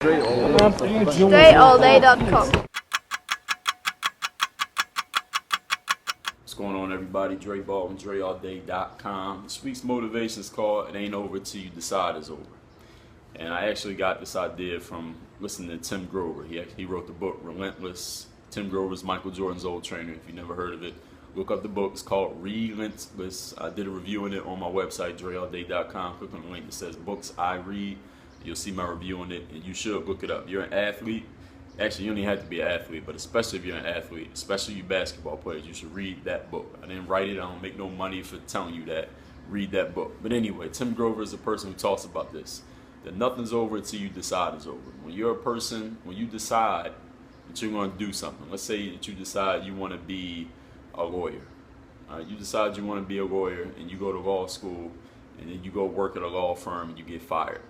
DreAllDay.com. What's going on, everybody? Dre Baldwin, DreAllDay.com. This week's motivation is called "It Ain't Over Till You Decide It's Over." And I actually got this idea from listening to Tim Grover. He wrote the book Relentless. Tim Grover's Michael Jordan's old trainer. If you've never heard of it, look up the book. It's called Relentless. I did a review on it on my website, DreAllDay.com. Click on the link that says Books I Read. You'll see my review on it, and you should look it up. You're an athlete. Actually, you don't even have to be an athlete, but especially if you're an athlete, especially you basketball players, you should read that book. I didn't write it. I don't make no money for telling you that. Read that book. But anyway, Tim Grover is a person who talks about this, that nothing's over until you decide it's over. When you're a person, when you decide that you're going to do something, let's say that you decide you want to be a lawyer. You decide you want to be a lawyer, and you go to law school, and then you go work at a law firm, and you get fired.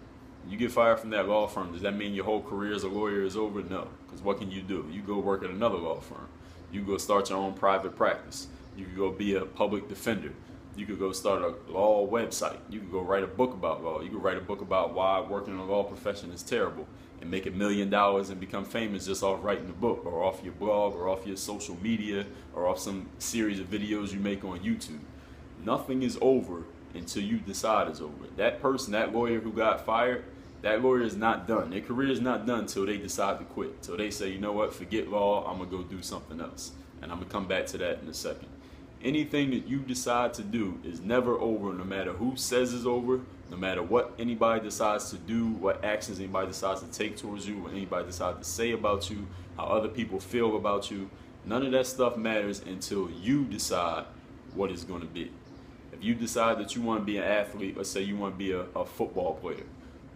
You get fired from that law firm, does that mean your whole career as a lawyer is over? No, because what can you do? You go work at another law firm. You go start your own private practice. You could go be a public defender. You could go start a law website. You could go write a book about law. You could write a book about why working in the law profession is terrible and make $1 million and become famous just off writing a book, or off your blog, or off your social media, or off some series of videos you make on YouTube. Nothing is over until you decide it's over. That person, that lawyer who got fired, that lawyer is not done. Their career is not done until they decide to quit. Till they say, you know what, forget law, I'm going to go do something else. And I'm going to come back to that in a second. Anything that you decide to do is never over, no matter who says it's over, no matter what anybody decides to do, what actions anybody decides to take towards you, what anybody decides to say about you, how other people feel about you. None of that stuff matters until you decide what it's going to be. If you decide that you want to be an athlete, let's say you want to be a football player,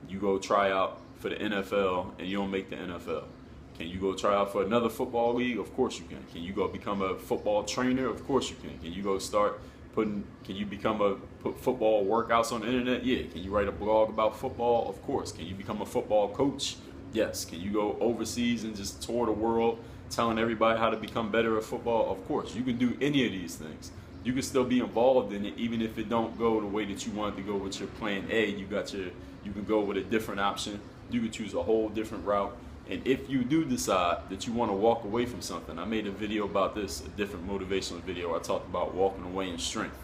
you go try out for the NFL and you don't make the NFL. Can you go try out for another football league? Of course you can. Can you go become a football trainer? Of course you can. Can you go start put football workouts on the internet? Yeah. Can you write a blog about football? Of course. Can you become a football coach? Yes. Can you go overseas and just tour the world telling everybody how to become better at football? Of course. You can do any of these things. You can still be involved in it, even if it don't go the way that you want it to go with your plan A. You can go with a different option. You can choose a whole different route. And if you do decide that you want to walk away from something, I made a video about this, a different motivational video. I talked about walking away in strength.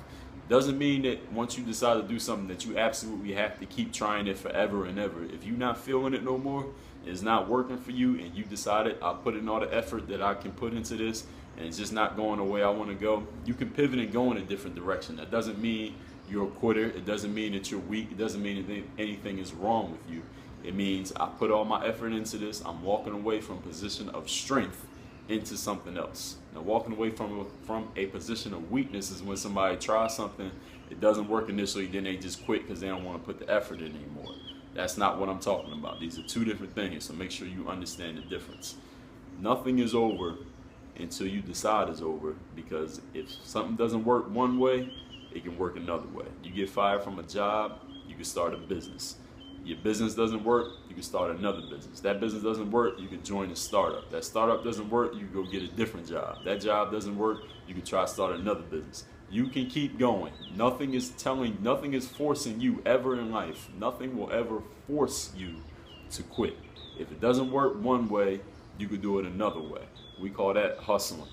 Doesn't mean that once you decide to do something that you absolutely have to keep trying it forever and ever. If you're not feeling it no more, it's not working for you, and you decided I'll put in all the effort that I can put into this, and it's just not going the way I want to go, you can pivot and go in a different direction. That doesn't mean you're a quitter. It doesn't mean that you're weak. It doesn't mean that anything is wrong with you. It means I put all my effort into this. I'm walking away from a position of strength into something else. Now, walking away from a position of weakness is when somebody tries something, it doesn't work initially, then they just quit because they don't want to put the effort in anymore. That's not what I'm talking about. These are two different things, so make sure you understand the difference. Nothing is over until you decide it's over, because if something doesn't work one way, it can work another way. You get fired from a job, you can start a business. Your business doesn't work, you can start another business. That business doesn't work, you can join a startup. That startup doesn't work, you can go get a different job. That job doesn't work, you can try to start another business. You can keep going. Nothing is forcing you ever in life. Nothing will ever force you to quit. If it doesn't work one way, you could do it another way. We call that hustling.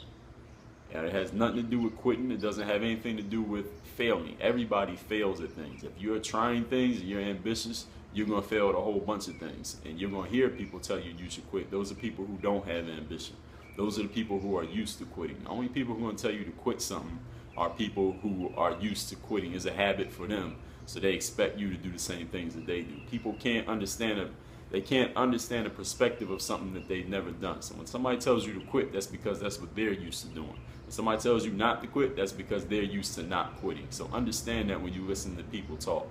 And it has nothing to do with quitting. It doesn't have anything to do with failing. Everybody fails at things. If you're trying things and you're ambitious, you're going to fail at a whole bunch of things. And you're going to hear people tell you you should quit. Those are people who don't have ambition. Those are the people who are used to quitting. The only people who are going to tell you to quit something are people who are used to quitting. It's a habit for them. So they expect you to do the same things that they do. People can't understand it. They can't understand the perspective of something that they've never done. So when somebody tells you to quit, that's because that's what they're used to doing. When somebody tells you not to quit, that's because they're used to not quitting. So understand that when you listen to people talk.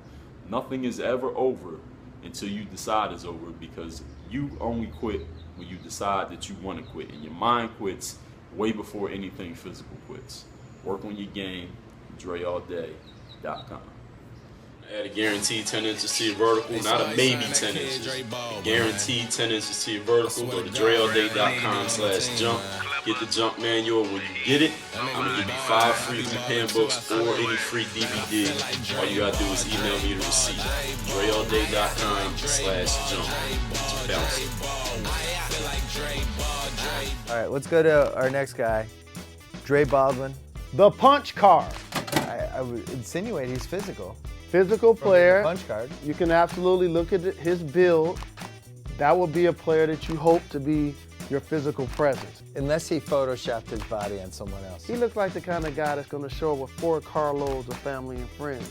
Nothing is ever over until you decide it's over, because you only quit when you decide that you want to quit. And your mind quits way before anything physical quits. Work on your game. DreAllDay.com. Add a guaranteed 10 inches to your vertical, not a maybe 10 inches. A guaranteed 10 inches to your vertical. Go to DreAllDay.com/jump. Get the jump manual. When you get it, I'm going to give you 5 free companion books or any free DVD. All you got to do is email me the receipt. DreAllDay.com/jump. All right, let's go to our next guy, Dre Baldwin. The punch card. I would insinuate he's physical. Physical The player. punch card. You can absolutely look at his build. That would be a player that you hope to be your physical presence. Unless he photoshopped his body on someone else. He looks like the kind of guy that's going to show up with 4 carloads of family and friends.